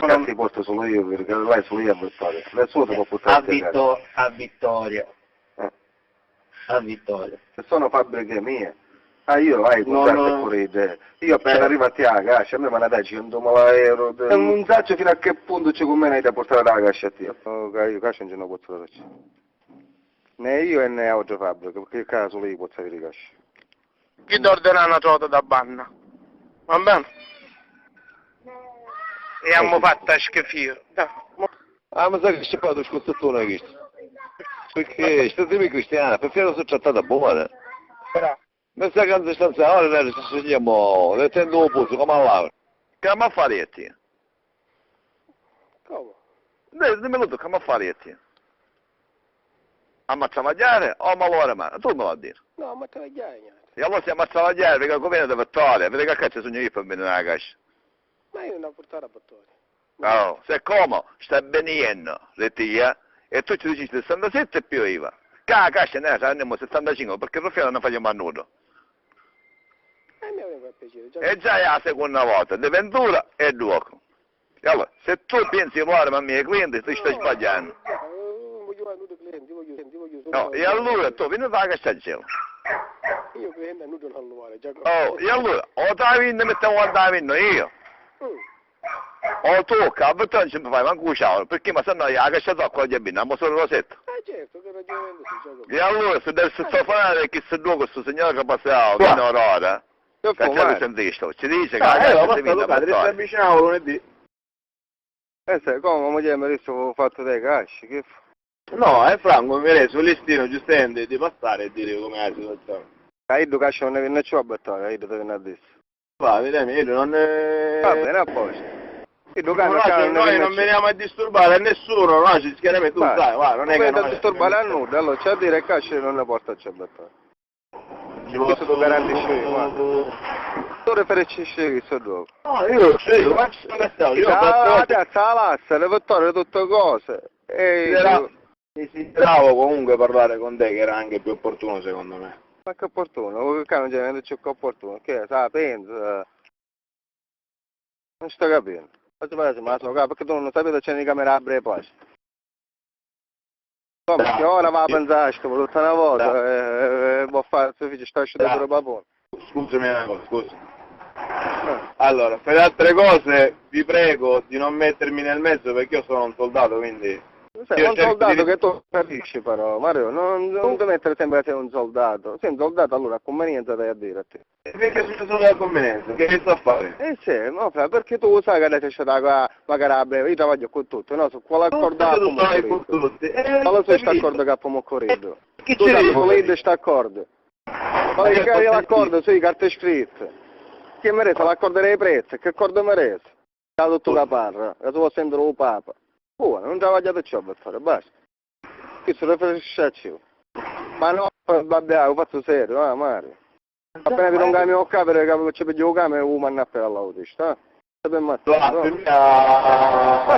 non ti porto solo io, perché vai solo io a Vittoria. Nessuno ti può portare a Vittoria. A Vittoria. Se sono fabbriche mie. Ah, io vai, contratto pure idee. Io appena arrivati alla cascia, a me me la dai 100.000 euro. Non so fino a che punto c'è con me ne da portare la cascia a te. Io cascia non ce ne posso fare. Né io e né altre fabbriche, perché qua solo io posso avere cascia. Chi ti ordina una trota da banna? Va bene? E abbiamo fatto a schifio. Ah, ma sai che c'è fatto scostazione questo? Perché statemi cristiana, perché non sono trattata buona. Ma sai che stanza ora ne sogniamo, ne tendo un posto, come all'altro. Che ma fare te? Come? Dimmi tu, che ma fare te? A travagliare o a malore, ma tu me lo dire. No, ma travagliare niente. E allora stiamo a travagliare, perché come viene da Vittoria, vedi che cazzo sogno io per venire alla cascia. Ma io non ho portato a Vittoria. Oh, se come sta benendo, retia, e tu ci dici 67 più IVA. Che la cascia ne andiamo 75, perché il fiore non facciamo a nudo. Mi aveva piacere. E già è la seconda volta, di Ventura e Duoco. E allora, se tu pensi muore ma miei clienti, ti stai sbagliando. Non voglio fare nudo clienti, voglio No, e allora tu vieni da cascia a cielo. Io cliente a nudo non lo vuole, già. Oh, e allora, o te la vinno mettiamo a vinno io. O tu, che a Vittoria ci fai manco un ciao, perché ma se no la cascia tocca oggi abbiamo, ma solo Rosetto. Certo, che ragionamento si gioca. E allora, se deve sottofonare che se due questo signore che passa fino all'ora, che c'è il sentisco, ci dice che la cascia si vinna a Vittoria. avvicinavo lunedì. Sai, come mi chiama adesso ho fatto dei casci, che No, è Franco, mi reso il listino giustamente di passare e dire com'è la situazione. Io cascia non ne viene più a Vittoria, io devo venire adesso. Va, vediamo, io non... Va bene, a posto. Noi non veniamo a disturbare nessuno, no? Chiaramente tu sai, va, non è che non disturbare a nulla, allora c'è a dire che cascia non ne porta a Vittoria. Questo tu garantisci io, guarda. Tu riferisci questo dopo. No, io credo, ma ci sono stato, io ho fatto... la lassa, le Vittorie, tutte cose. Desideravo comunque parlare con te, che era anche più opportuno secondo me. Ma che opportuno? Che non c'è niente più opportuno, che sa, pensa... Non sto capendo. Faccio vedere, ma so, perché tu non sapevi che c'è in camera a breve poi. Come, perché ora va a pensare, tutta una volta, può fare, se sta asciugando il babone. Scusami una cosa, scusa. Allora, per altre cose vi prego di non mettermi nel mezzo perché io sono un soldato, quindi... Sei un soldato che tu capisci però, Mario, non ti mettere sempre che sei un soldato. Sei un soldato, allora a convenienza dai a dire a te. Perché sono solo la convenienza, che sto a fare? Sì, no, perché tu sai che adesso c'è la Calabria, io travaglio con tutto, no? Su quale accordo abbiamo corretto? Quale sei sta accordo che abbiamo corretto? Tu sai come sta accordo? Ma che è l'accordo sui carte scritte? Che merita l'accordo dei prezzi? Che accordo merita? Da tutto la parra, che tu vuoi sentire un papa. Buono, non travagliate ciò per fare, basta. Qui si riferisce a ciò. Ma no, vabbè, ho fatto serio, Mario. Appena vi non cambio il capo, perché ci vedo il capo e un mannappe all'autista, Va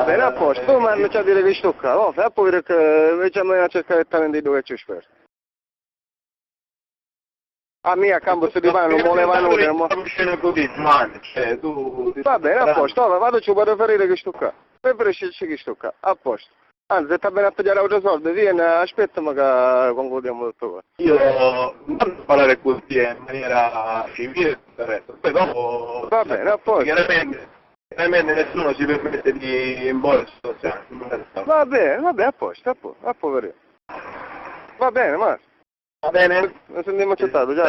bene, a posto, tu mi hanno già dire che sto qua, oh, fai a poi che facciamo a cercare direttamente dove ci spero. A me a campo si divano non volevano che non... Va bene, a posto, allora vado ci può riferire che sto qua. Preferisci che sto qua, a posto. Anzi, se sta bene a tagliare altri soldi, vieni, aspettami che concludiamo tutto qua. Io non parlare con te in maniera civile e tutto il resto, poi dopo... Va bene, a posto. Chiaramente nessuno si permette di imporre la situazione. Va bene, a posto, a poverino. Va bene, Mario. Va bene? Ci sentiamo accettato, già.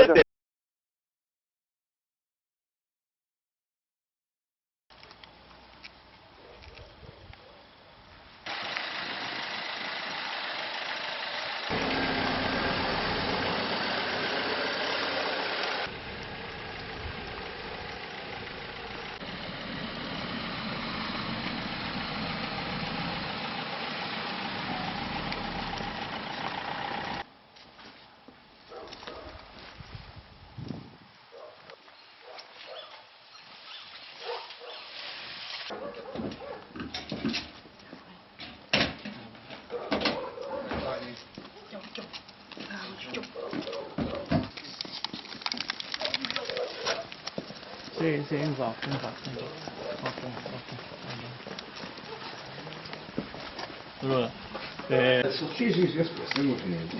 Sì, infatti. Ottimo. Allora, Sì, sì, aspetta, non finito.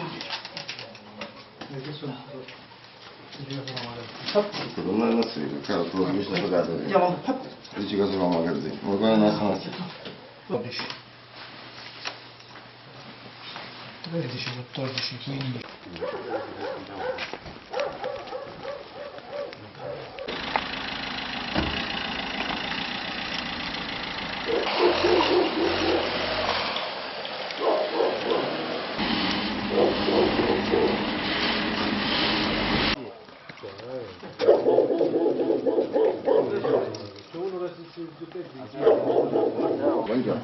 Non sei, caro, quello mi sta pagato. Dici cosa fa magari, ma quello non sta. 12. 13, 14, 15. Buongiorno.